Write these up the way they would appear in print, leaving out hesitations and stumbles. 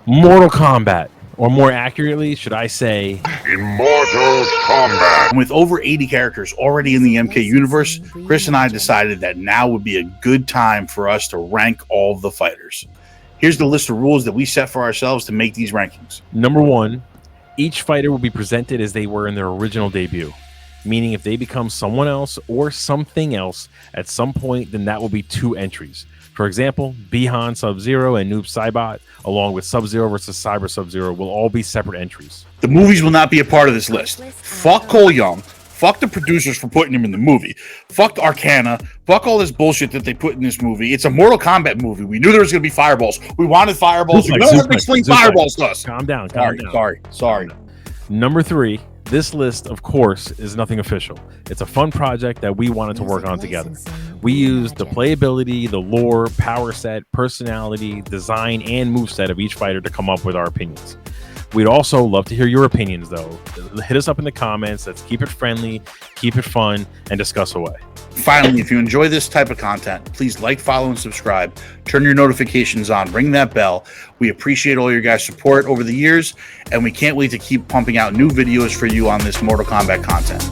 Mortal Kombat, or more accurately, should I say, Immortal Kombat. With over 80 characters already in the MK universe, Chris and I decided that now would be a good time for us to rank all the fighters. Here's the list of rules that we set for ourselves to make these rankings. Number 1, each fighter will be presented as they were in their original debut. Meaning if they become someone else or something else at some point, then that will be 2 entries. For example, Bihan Sub-Zero and Noob Saibot, along with Sub-Zero versus Cyber Sub-Zero, will all be separate entries. The movies will not be a part of this list. Fuck Cole Young. Fuck the producers for putting him in the movie. Fuck Arcana. Fuck all this bullshit that they put in this movie. It's a Mortal Kombat movie. We knew there was going to be fireballs. We wanted fireballs. You don't have to explain fireballs to us. Calm down. Sorry. Number 3. This list, of course, is nothing official. It's a fun project that we wanted to work on together. We used the playability, the lore, power set, personality, design, and moveset of each fighter to come up with our opinions. We'd also love to hear your opinions, though. Hit us up in the comments. Let's keep it friendly, keep it fun, and discuss away. Finally, if you enjoy this type of content, please like, follow, and subscribe. Turn your notifications on. Ring that bell. We appreciate all your guys' support over the years, and we can't wait to keep pumping out new videos for you on this Mortal Kombat content.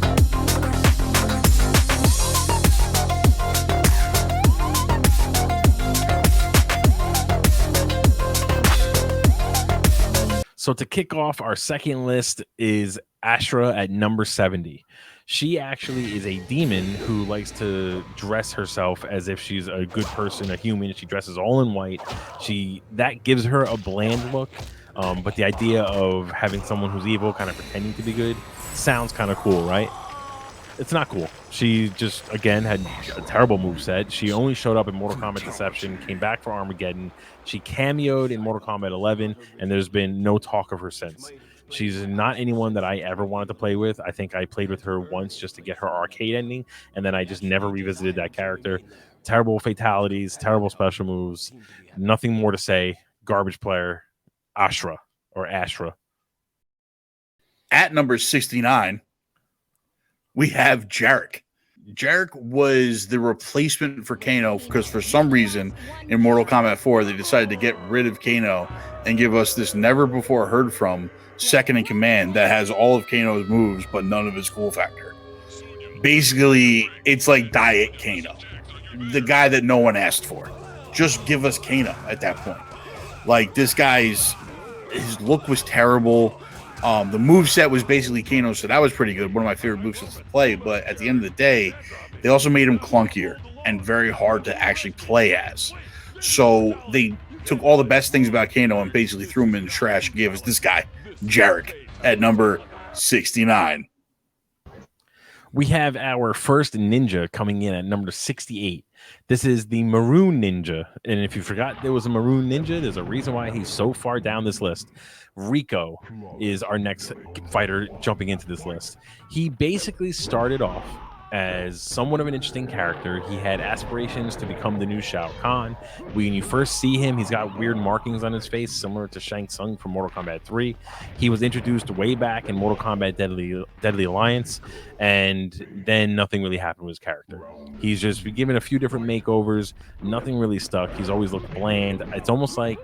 So to kick off, our second list is Astra at number 70. She actually is a demon who likes to dress herself as if she's a good person, a human. She dresses all in white. That gives her a bland look, but the idea of having someone who's evil kind of pretending to be good sounds kind of cool, right? It's not cool. She just, again, had a terrible moveset. She only showed up in Mortal Kombat Deception, came back for Armageddon. She cameoed in Mortal Kombat 11, and there's been no talk of her since. She's not anyone that I ever wanted to play with. I think I played with her once just to get her arcade ending, and then I just never revisited that character. Terrible fatalities, terrible special moves, nothing more to say. Garbage player, Astra. At number 69, we have Jarek. Jarek was the replacement for Kano because for some reason in Mortal Kombat 4, they decided to get rid of Kano and give us this never before heard from second in command that has all of Kano's moves but none of his cool factor. Basically, it's like Diet Kano, the guy that no one asked for. Just give us Kano at that point. Like, this guy's, his look was terrible. The moveset was basically Kano, so that was pretty good. One of my favorite movesets to play. But at the end of the day, they also made him clunkier and very hard to actually play as. So they took all the best things about Kano and basically threw him in the trash and gave us this guy, Jarek, at number 69. We have our first ninja coming in at number 68. This is the Maroon Ninja. And if you forgot there was a Maroon Ninja, there's a reason why he's so far down this list. Rico is our next fighter jumping into this list. He basically started off as somewhat of an interesting character. He had aspirations to become the new Shao Kahn. When you first see him, he's got weird markings on his face, similar to Shang Tsung from Mortal Kombat 3. He was introduced way back in Mortal Kombat Deadly Alliance, and then nothing really happened with his character. He's just been given a few different makeovers. Nothing really stuck. He's always looked bland. It's almost like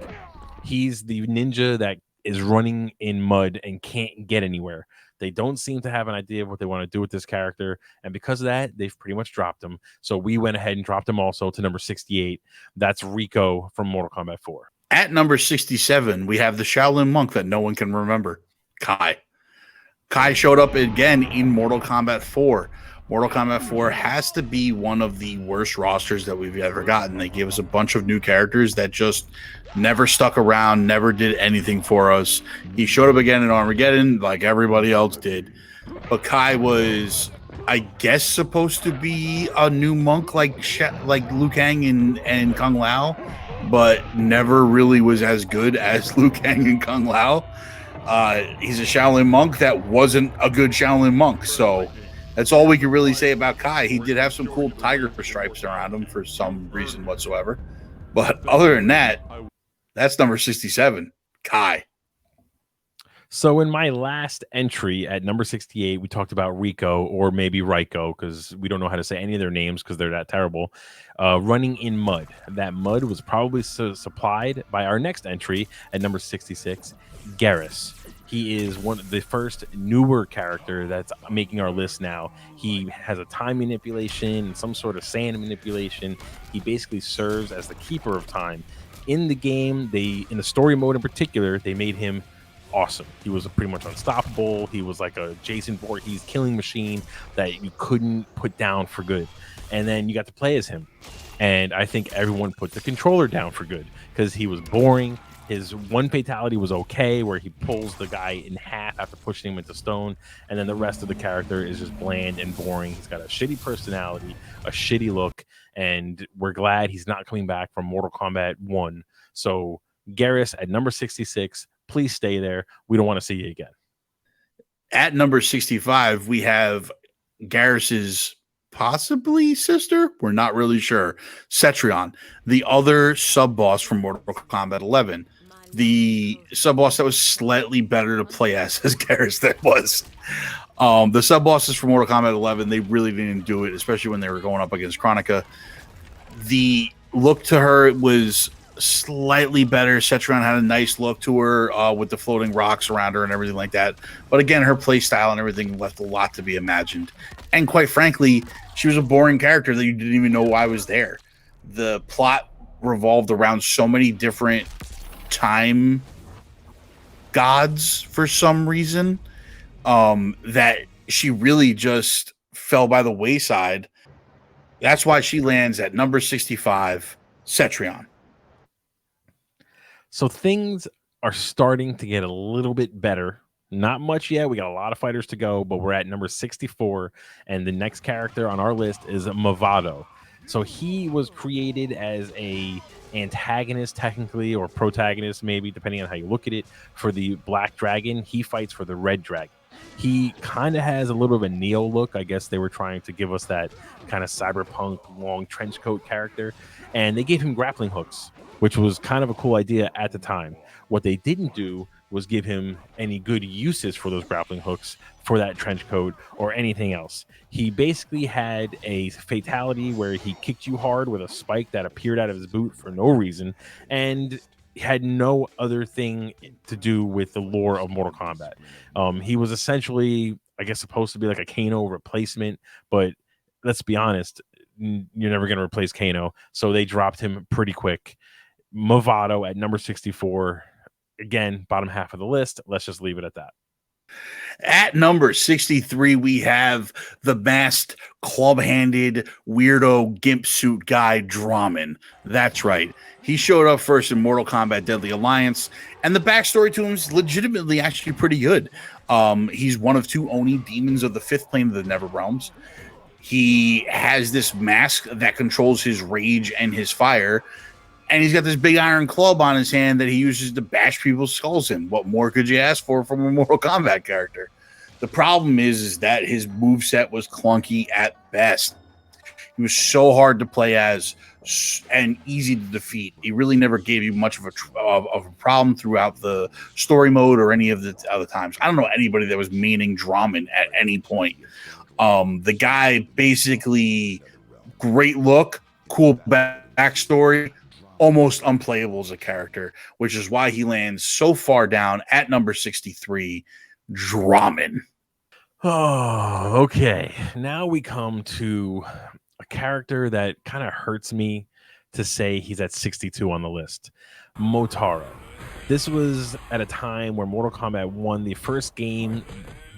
he's the ninja that is running in mud and can't get anywhere. They don't seem to have an idea of what they want to do with this character, and because of that, they've pretty much dropped him. So we went ahead and dropped him also to number 68. That's Rico from Mortal Kombat 4. At number 67, we have the Shaolin monk that no one can remember, Kai. Kai showed up again in Mortal Kombat 4. Mortal Kombat 4 has to be one of the worst rosters that we've ever gotten. They gave us a bunch of new characters that just never stuck around, never did anything for us. He showed up again in Armageddon like everybody else did. But Kai was, I guess, supposed to be a new monk like Liu Kang and Kung Lao, but never really was as good as Liu Kang and Kung Lao. He's a Shaolin monk that wasn't a good Shaolin monk, so that's all we can really say about Kai. He did have some cool tiger stripes around him for some reason whatsoever. But other than that, that's number 67, Kai. So in my last entry at number 68, we talked about Rico or maybe Ryko because we don't know how to say any of their names because they're that terrible. Running in mud. That mud was probably supplied by our next entry at number 66, Garrus. He is one of the first newer character that's making our list now. He has a time manipulation, some sort of sand manipulation. He basically serves as the keeper of time. In the game, in the story mode in particular, they made him awesome. He was pretty much unstoppable. He was like a Jason Voorhees killing machine that you couldn't put down for good. And then you got to play as him. And I think everyone put the controller down for good because he was boring. His one fatality was okay, where he pulls the guy in half after pushing him into stone. And then the rest of the character is just bland and boring. He's got a shitty personality, a shitty look. And we're glad he's not coming back from Mortal Kombat 1. So Garrus at number 66, please stay there. We don't want to see you again. At number 65, we have Garrus's possibly sister. We're not really sure. Cetrion, the other sub boss from Mortal Kombat 11. The sub boss that was slightly better to play as Garrus that was. The sub bosses from Mortal Kombat 11, they really didn't do it, especially when they were going up against Kronika. The look to her was slightly better. Cetrion had a nice look to her with the floating rocks around her and everything like that. But again, her play style and everything left a lot to be imagined. And quite frankly, she was a boring character that you didn't even know why was there. The plot revolved around so many different time gods for some reason that she really just fell by the wayside. That's why she lands at number 65, Cetrion. So things are starting to get a little bit better. Not much yet. We got a lot of fighters to go, but we're at number 64. And the next character on our list is Movado. So he was created as a antagonist, technically, or protagonist, maybe, depending on how you look at it, for the Black Dragon. He fights for the Red Dragon. He kind of has a little bit of a Neo look. I guess they were trying to give us that kind of cyberpunk long trench coat character. And they gave him grappling hooks, which was kind of a cool idea at the time. What they didn't do was give him any good uses for those grappling hooks for that trench coat or anything else. He basically had a fatality where he kicked you hard with a spike that appeared out of his boot for no reason and had no other thing to do with the lore of Mortal Kombat. He was essentially, I guess, supposed to be like a Kano replacement, but let's be honest, you're never going to replace Kano, so they dropped him pretty quick. Movado at number 64. Again, bottom half of the list. Let's just leave it at that. At number 63, we have the masked, club-handed, weirdo gimp suit guy, Draman. That's right. He showed up first in Mortal Kombat Deadly Alliance, and the backstory to him is legitimately actually pretty good. He's one of two Oni demons of the fifth plane of the Neatherrealms. He has this mask that controls his rage and his fire, and he's got this big iron club on his hand that he uses to bash people's skulls in. What more could you ask for from a Mortal Kombat character? The problem is that his moveset was clunky at best. He was so hard to play as and easy to defeat. He really never gave you much of a problem throughout the story mode or any of the other times. I don't know anybody that was maining Draman at any point. The guy basically great look, cool backstory, almost unplayable as a character, which is why he lands so far down at number 63, Draman. Oh, okay. Now we come to a character that kind of hurts me to say he's at 62 on the list. Motaro. This was at a time where Mortal Kombat 1, the first game,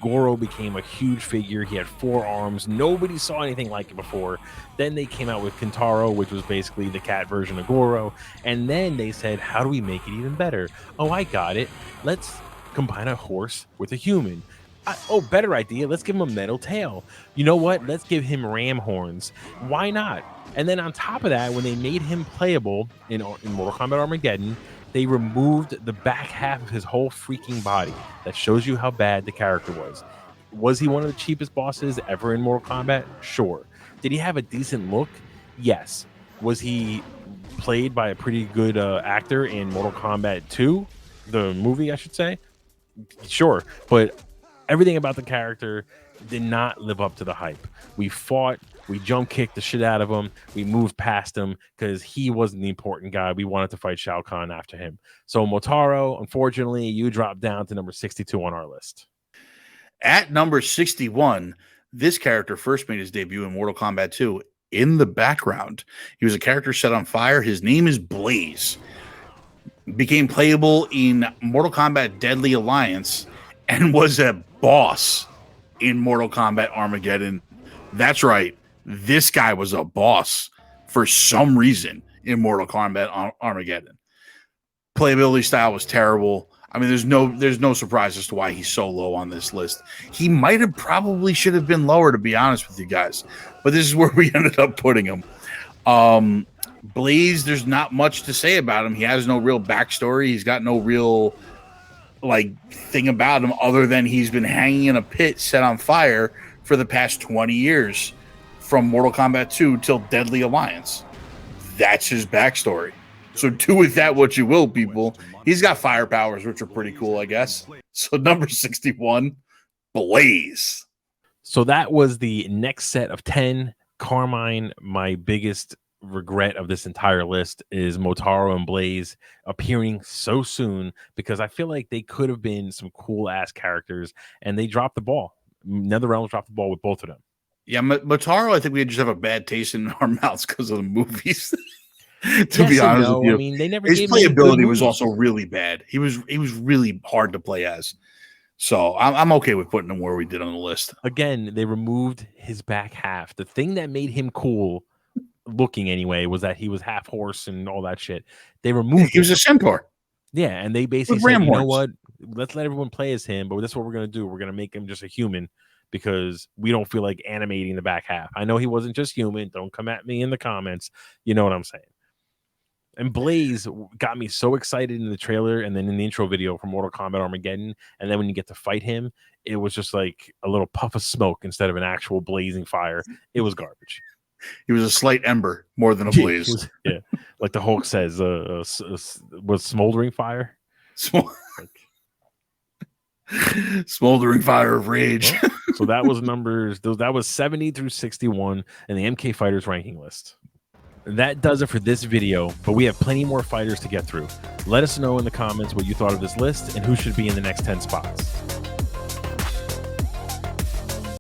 Goro became a huge figure. He had 4 arms. Nobody saw anything like it before. Then they came out with Kintaro, which was basically the cat version of Goro. And then they said, how do we make it even better? Oh, I got it. Let's combine a horse with a human. Better idea. Let's give him a metal tail. You know what? Let's give him ram horns. Why not? And then on top of that, when they made him playable in Mortal Kombat Armageddon, they removed the back half of his whole freaking body. That shows you how bad the character was. Was he one of the cheapest bosses ever in Mortal Kombat? Sure. Did he have a decent look? Yes. Was he played by a pretty good actor in Mortal Kombat 2, the movie, I should say? Sure, but everything about the character did not live up to the hype. We fought, we jump kicked the shit out of him, we moved past him because he wasn't the important guy. We wanted to fight Shao Kahn after him. So Motaro, unfortunately, you dropped down to number 62 on our list. At number 61, this character first made his debut in Mortal Kombat 2. In the background, he was a character set on fire. His name is Blaze. Became playable in Mortal Kombat Deadly Alliance and was a boss in Mortal Kombat Armageddon. That's right. This guy was a boss for some reason in Mortal Kombat Armageddon. Playability style was terrible. I mean, there's no surprise as to why he's so low on this list. He might have probably should have been lower, to be honest with you guys. But this is where we ended up putting him. Blaze, there's not much to say about him. He has no real backstory. He's got no real thing about him other than he's been hanging in a pit set on fire for the past 20 years from Mortal Kombat 2 till Deadly Alliance. That's his backstory. So do with that what you will, people. He's got fire powers, which are pretty cool, I guess. So number 61, Blaze. So that was the next set of 10. Carmine, my biggest regret of this entire list is Motaro and Blaze appearing so soon, because I feel like they could have been some cool ass characters and they dropped the ball. Neatherrealm dropped the ball with both of them. Yeah, Motaro, I think we just have a bad taste in our mouths because of the movies. to yes be honest with you, I mean, they never his gave playability was also really bad. He was really hard to play as. So I'm okay with putting him where we did on the list. Again, they removed his back half. The thing that made him cool looking anyway was that he was half horse and all that shit. They removed he was a centaur. Yeah, and they basically said, you know what? Let's let everyone play as him, but this is what we're going to do. We're going to make him just a human because we don't feel like animating the back half. I know he wasn't just human. Don't come at me in the comments. You know what I'm saying? And Blaze got me so excited in the trailer and then in the intro video for Mortal Kombat Armageddon. And then when you get to fight him, it was just like a little puff of smoke instead of an actual blazing fire. It was garbage. He was a slight ember more than a blaze. Yeah. Like the Hulk says, was smoldering fire. Smoldering fire of rage. Well, so that was numbers. That was 70 through 61 in the MK Fighters ranking list. That does it for this video, but we have plenty more fighters to get through. Let us know in the comments what you thought of this list and who should be in the next 10 spots.